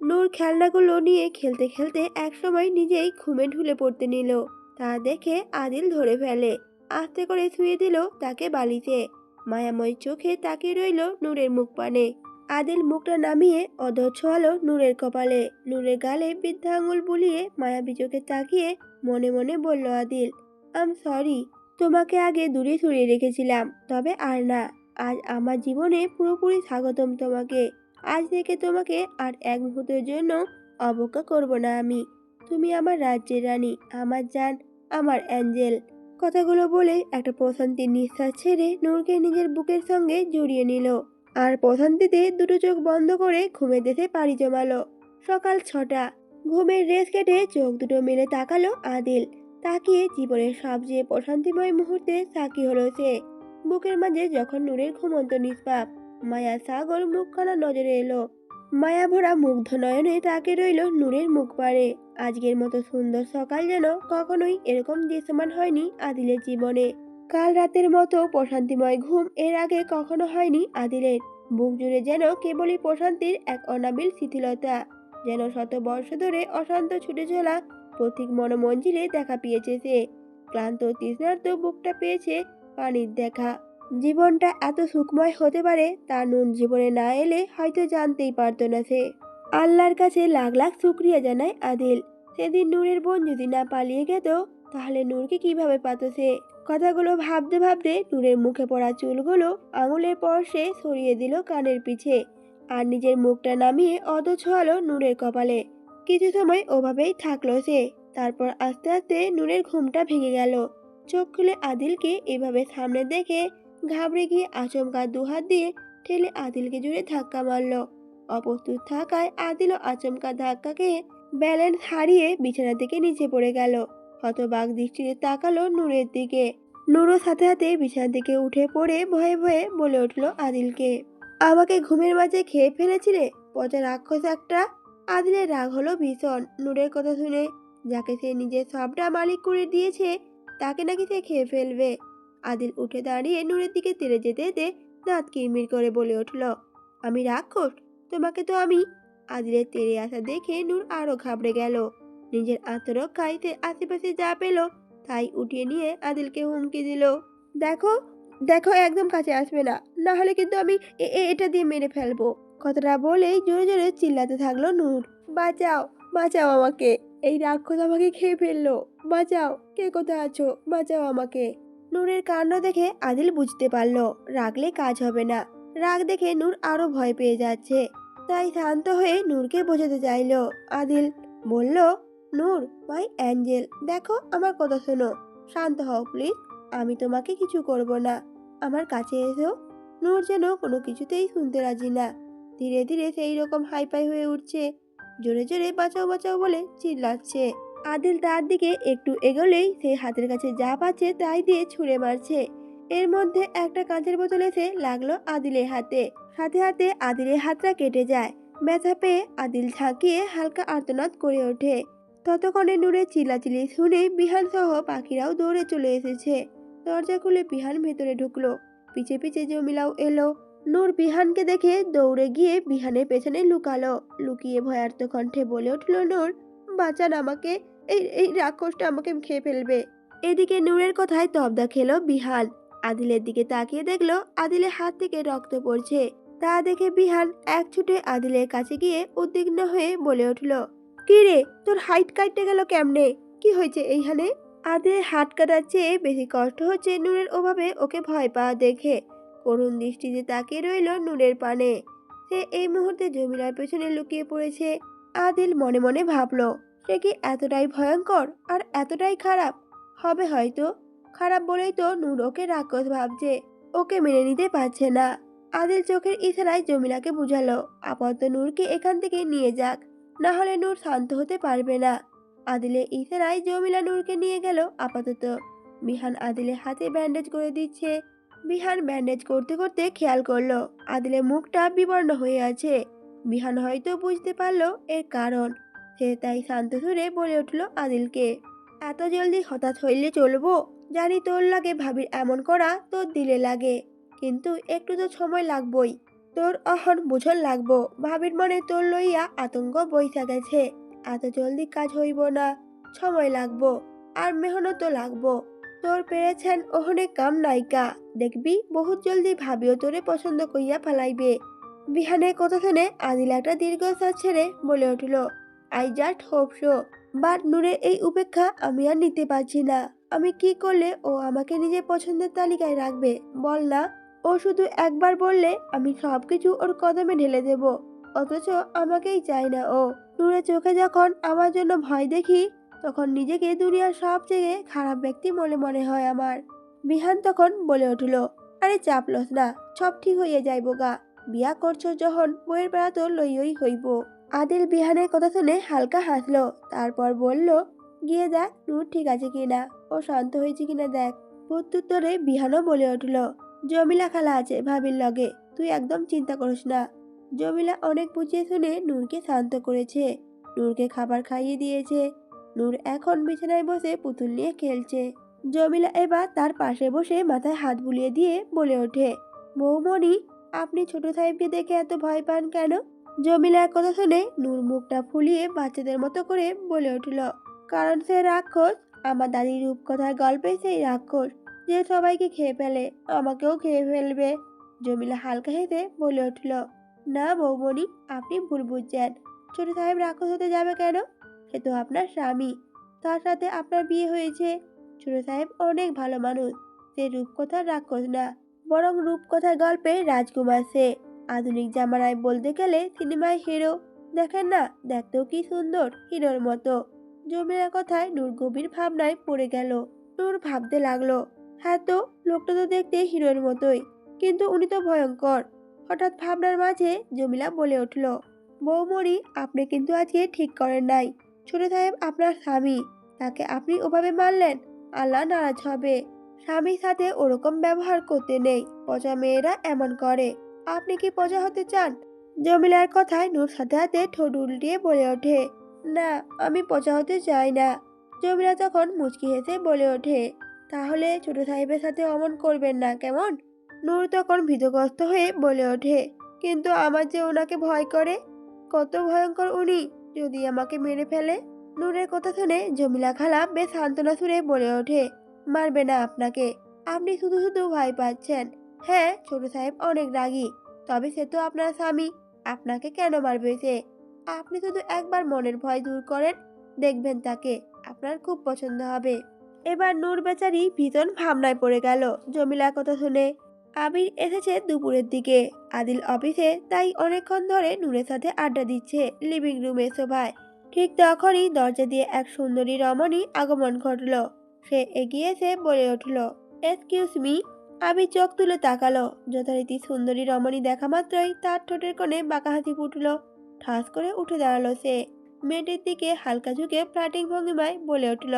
নূর খেলনাগুলো নিয়ে খেলতে খেলতে একসময় নিজেই ঘুমে ঢুলে পড়তে নিল। তা দেখে আদিল ধরে ফেলে, আস্তে করে শুয়ে দিল তাকে বালিতে। মায়াময় চোখে তাকিয়ে রইল নূরের মুখ পানে। আদিল মুখটা নামিয়ে অধর ছোঁয়ালো নূরের কপালে। নূরের গালে বৃদ্ধা আঙুল বুলিয়ে মায়াবী চোখে তাকিয়ে মনে মনে বলল আদিল, আম সরি, তোমাকে আগে দূরে সরিয়ে রেখেছিলাম, তবে আর না। আজ আমার জীবনে পুরোপুরি স্বাগতম তোমাকে। আজ থেকে তোমাকে আর এক মুহূর্তের জন্য অবজ্ঞা করব না আমি। তুমি আমার রাজ্যের রানী, আমার জান, আমার অ্যাঞ্জেল। কথাগুলো বলে একটা প্রশান্তির নিঃশ্বাস ছেড়ে নূরকে নিজের বুকের সঙ্গে জড়িয়ে নিল। আর প্রশান্তিতে দুটো চোখ বন্ধ করে ঘুমের দেশে পাড়ি জমালো। সকাল 6টা। ঘুমের রেশ কেটে চোখ দুটো মেলে তাকালো আদিল। তাকিয়ে জীবনের সবচেয়ে প্রশান্তিময় মুহূর্তে সাক্ষী হলো সে। বুকের মাঝে যখন নূরের ঘুমন্ত নিষ্পাপ মায়া সাগর মুখখানা নজরে এলো। মায়া ভরা মুগ্ধ নয়নে তাকে রইল নূরের মুখ পাড়ে। আজকের মতো সুন্দর সকাল যেন কখনোই এরকম দৃশ্যমান হয়নি আদিলের জীবনে। কাল রাতের মতো প্রশান্তিময় ঘুম এর আগে কখনো হয়নি আদিলের। বুক জুড়ে যেন কেবলই প্রশান্তির এক অনাবিল শিথিলতা। যেন শত বর্ষ ধরে অশান্ত ছুটে চলা পথিক মনোমঞ্জিলে দেখা পেয়েছে সে। ক্লান্ত তৃষ্ণার্ত বুকটা পেয়েছে পানির দেখা। জীবনটা এত সুখময় হতে পারে তা নূর জীবনে না এলে হয়তো জানতেই পারতো না সে। আল্লাহর কাছে লাখ লাখ শুকরিয়া জানায় আদিল। সেদিন নূরের বোন যদি না পালিয়ে যেত তাহলে নূরকে কিভাবে পাত সে। কথাগুলো ভাবতে ভাবতে নূরের মুখে পড়া চুলগুলো আঙুলের পরশে সরিয়ে দিল কানের পিছে। আর নিজের মুখটা নামিয়ে অধ ছোঁয়ালো নূরের কপালে। কিছু সময় ওভাবেই থাকলো সে। তারপর আস্তে আস্তে নূরের ঘুমটা ভেঙে গেল। চোখ খুলে আদিলকে এভাবে সামনে দেখে ঘাবড়ে গিয়ে আচমকা দুহাত দিয়ে ঠেলে আদিলকে জুড়ে ধাক্কা মারল। অপ্রস্তুত থাকায় আদিলও আচমকা ধাক্কা খেয়ে ব্যালেন্স হারিয়ে বিছানা থেকে নিচে পড়ে গেল। হতবাক দৃষ্টিতে তাকালো নূরের দিকে। নূরও সাথে সাথে বিছানা থেকে উঠে পড়ে ভয়ে ভয়ে বলে উঠল আদিলকে, আমাকে ঘুমের মাঝে খেয়ে ফেলেছিলে, পচা রাক্ষস একটা। আদিলের রাগ হলো ভীষণ নূরের কথা শুনে। যাকে সে নিজের সবটা মালিক করে দিয়েছে তাকে নাকি সে খেয়ে ফেলবে। আদিল উঠে দাঁড়িয়ে নূরের দিকে তেড়ে যেতে যেতে দাঁত কিরমির করে বলে উঠল, আমি রাক্ষস? তোমাকে তো আমি। আদিলের তেড়ে আসা দেখে নূর আরো ঘাবড়ে গেল। নিজের আত্মরক্ষায় সে আশেপাশে যা পেল তাই উঠিয়ে নিয়ে আদিলকে হুমকি দিল, দেখো দেখো, একদম কাছে আসবে না, না হলে কিন্তু আমি এটা দিয়ে মেরে ফেলবো। কথাটা বলেই জোরে জোরে চিল্লাতে থাকলো নূর, বাঁচাও, বাঁচাও আমাকে, এই রাক্ষস আমাকে খেয়ে ফেললো, বাঁচাও, কে কোথায় আছো, বাঁচাও আমাকে। নূরের কাণ্ড দেখে আদিল বুঝতে পারলো রাগলে কাজ হবে না। রাগ দেখে নূর আরো ভয় পেয়ে যাচ্ছে। তাই শান্ত হয়ে নূরকে বোঝাতে চাইলো। আদিল বলল, নূর মাই অ্যাঞ্জেল, দেখো আমার কথা শোনো, শান্ত হও প্লিজ, আমি তোমাকে কিছু করব না, আমার কাছে এসো। নূর যেন কোনো কিছুতেই শুনতে রাজি না। ধীরে ধীরে সেই রকম হাইপাই হয়ে উঠছে। জোরে জোরে বাঁচাও বাঁচাও বলে চিল্লাচ্ছে। আদিল তার দিকে একটু এগোলেই সে হাতের কাছে যা পাচ্ছে তাই দিয়ে ছুঁড়ে মারছে। এর মধ্যে একটা কাঁচের বোতল এসে লাগলো আদিলের হাতে। সাথে সাথে আদিলের হাতটা কেটে যায়। ব্যথা পেয়ে আদিল ঝাঁকিয়ে হালকা আর্তনাদ করে ওঠে। ততক্ষণে নূরের চিল্লাচিল্লি শুনে বিহান সহ পাখিরাও দৌড়ে চলে এসেছে। দরজা খুলে বিহান ভেতরে ঢুকলো। পিছে পিছে জমিলাও এলো। নূর বিহানকে দেখে দৌড়ে গিয়ে বিহানের পেছনে লুকালো। লুকিয়ে ভয়ার্ত কণ্ঠে বলে উঠল, নূর বাঁচান আমাকে, এই এই রাক্ষসটা আমাকে খেয়ে ফেলবে। এদিকে নূরের কথায় তবদা খেলো বিহান। আদিলের দিকে তাকিয়ে দেখলো আদিলের হাত থেকে রক্ত পড়ছে। তা দেখে বিহান এক ছুটে আদিলের কাছে গিয়ে উদ্বিগ্ন হয়ে বলে উঠল, কি রে, তোর হাইট কাটতে গেল কেমনে, কি হয়েছে এইখানে? আদিলের হাত কাটার চেয়ে বেশি কষ্ট হচ্ছে নূরের অভাবে ওকে ভয় পাওয়া দেখে। করুণ দৃষ্টিতে তাকিয়ে রইল নূরের পানে। সে এই মুহূর্তে জমিলার পেছনে লুকিয়ে পড়েছে। আদিল মনে মনে ভাবলো, সে কি এতটাই ভয়ঙ্কর আর এতটাই খারাপ হবে? হয়তো খারাপ বলেই তো নূর ওকে রাক্ষস ভাবছে, ওকে মেনে নিতে পারছে না। আদিল চোখের ইশারায় জমিলাকে বুঝালো আপাতত নূরকে এখান থেকে নিয়ে যাক, না হলে নূর শান্ত হতে পারবে না। আদিলের ইশারায় জমিলা নূরকে নিয়ে গেল আপাতত। বিহান আদিলের হাতে ব্যান্ডেজ করে দিচ্ছে। বিহান ব্যান্ডেজ করতে করতে খেয়াল করলো আদিলের মুখটা বিবর্ণ হয়ে আছে। বিহান হয়তো বুঝতে পারলো এর কারণ। সে তাই শান্ত সুরে বলে উঠল আদিলকে, এত জলদি হঠাৎ হইলে চলবো? জানি তোর লাগে ভাবির এমন করা তোর দিলে লাগে, কিন্তু একটু তো সময় লাগবই। তোর অহন বুঝন লাগবো, ভাবির মনে তোর লইয়া আতঙ্ক বইসা গেছে। এত জলদি কাজ হইব না, সময় লাগবো, আর মেহনতও লাগবো। তোর পেরেছেন ওহনে কাম নাইকা, দেখবি বহুত জলদি ভাবিও তোরে পছন্দ কইয়া ফেলাইবে। বিহানের কথা শুনে আদিল একটা দীর্ঘশ্বাস ছেড়ে বলে উঠল, I just hope so. But নূরের এই উপেক্ষা আমি আর নিতে পারছি না। আমি কি করলে ও আমাকে নিজের পছন্দের তালিকায় রাখবে বল না? ও শুধু একবার বললে আমি সবকিছু ওর কদমে ঢেলে দেব, অথচ আমাকেই চায় না ও। নূরের চোখে যখন আমার জন্য ভয় দেখি, তখন নিজেকে দুনিয়ার সবচেয়ে খারাপ ব্যক্তি মনে মনে হয় আমার। বিহান তখন বলে উঠল, আরে চাপ লস না, সব ঠিক হইয়া যাইব গা। বিয়া করছো যখন বইয়ের বেড়া তো লইয়ই হইব। আদিল বিহানের কথা শুনে হালকা হাসলো, তারপর বলল, গিয়ে দেখ নূর ঠিক আছে কিনা, ও শান্ত হয়েছে কিনা দেখ। প্রত্যুত্তরে বিহানও বলে উঠল, জমিলা খালা আছে ভাবির লগে, তুই একদম চিন্তা করিস না। জমিলা অনেক বুঝিয়ে শুনে নূরকে শান্ত করেছে, নূরকে খাবার খাইয়ে দিয়েছে। নূর এখন বিছানায় বসে পুতুল নিয়ে খেলছে। জমিলা এবার তার পাশে বসে মাথায় হাত বুলিয়ে দিয়ে বলে ওঠে, বৌমণি, আপনি ছোট সাহেবকে দেখে এত ভয় পান কেন? জমিলার কথা শুনে নূর মুখটা ফুলিয়ে বাচ্চাদের মতো করে বলে উঠল, কারণ সে রাক্ষস, আমার দাদির রূপকথার গল্পে সেই রাক্ষস যে সবাইকে খেয়ে ফেলে, আমাকেও খেয়ে ফেলবে। জমিলা হালকা হেসে বলে উঠল, না বৌমণি, আপনি ভুল বুঝছেন। ছোট সাহেব রাক্ষস হতে যাবে কেন? সে তো আপনার স্বামী, তার সাথে আপনার বিয়ে হয়েছে। ছোট সাহেব অনেক ভালো মানুষ, সে রূপকথার রাক্ষস না, বরং রূপকথার গল্পে রাজকুমার সে। আধুনিক জামানায় বলতে গেলে সিনেমায় হিরো। দেখেন না, দেখতেও কি সুন্দর, হিরোর মতো। জমিলার কথায় নূর গভীর ভাবনায় পড়ে গেল। নূর ভাবতে লাগলো, হ্যাঁ তো, লোকটা তো দেখতে হিরোর মতোই, কিন্তু উনি তো ভয়ঙ্কর। হঠাৎ ভাবনার মাঝে জমিলা বলে উঠল, বৌমণি, আপনি কিন্তু আজকে ঠিক করেন নাই। ছোট সাহেব আপনার স্বামী, তাকে আপনি ওভাবে মারলেন, আল্লাহ নারাজ হবে। স্বামীর সাথে ওরকম ব্যবহার করতে নেই, পচা মেয়েরা এমন করে। আপনি কি পচা হতে চান? জমিলার কথায় নূর সাথে হাতে ঠোঁট উল্টিয়ে বলে ওঠে, না, আমি পচা হতে চাই না। জমিলা তখন মুচকি হেসে বলে ওঠে, তাহলে ছোট সাহেবের সাথে অমন করবেন না কেমন? নূর তখন ভীতগ্রস্ত হয়ে বলে ওঠে, কিন্তু আমার যে ওনাকে ভয় করে, কত ভয়ঙ্কর উনি, যদি আমাকে মেরে ফেলে। নূরের কথা শুনে জমিলা খালা বেশ সান্ত্বনা সুরে বলে ওঠে, মারবে না আপনাকে, আপনি শুধু শুধু ভয় পাচ্ছেন। হ্যাঁ, ছোট সাহেব অনেক রাগী, তবে সে তো আপনার স্বামী, আপনাকে কেন মারবে সে? আপনি শুধু একবার মনের ভয় দূর করেন, দেখবেন তাকে আপনার খুব পছন্দ হবে। এবার নূর বেচারি ভীষণ ভাবনায় পড়ে গেল জমিলার কথা শুনে। আবির এসেছে দুপুরের দিকে, আদিল অফিসে, তাই অনেকক্ষণ ধরে নূরের সাথে আড্ডা দিচ্ছে লিভিং রুমে সোফায়। ঠিক তখনই দরজা দিয়ে এক সুন্দরী রমণী আগমন ঘটল। সে এগিয়ে এসে বলে উঠল, এক্সকিউজ মি। আবির চোখ তুলে তাকালো, যথারীতি সুন্দরী রমণী দেখা মাত্রই তার ঠোঁটের কোণে বাঁকা হাসি ফুটল। ঠাস করে উঠে দাঁড়ালো সে, মেয়েটির দিকে হালকা ঝুঁকে ফ্লার্টিং ভঙ্গিমায় বলে উঠল,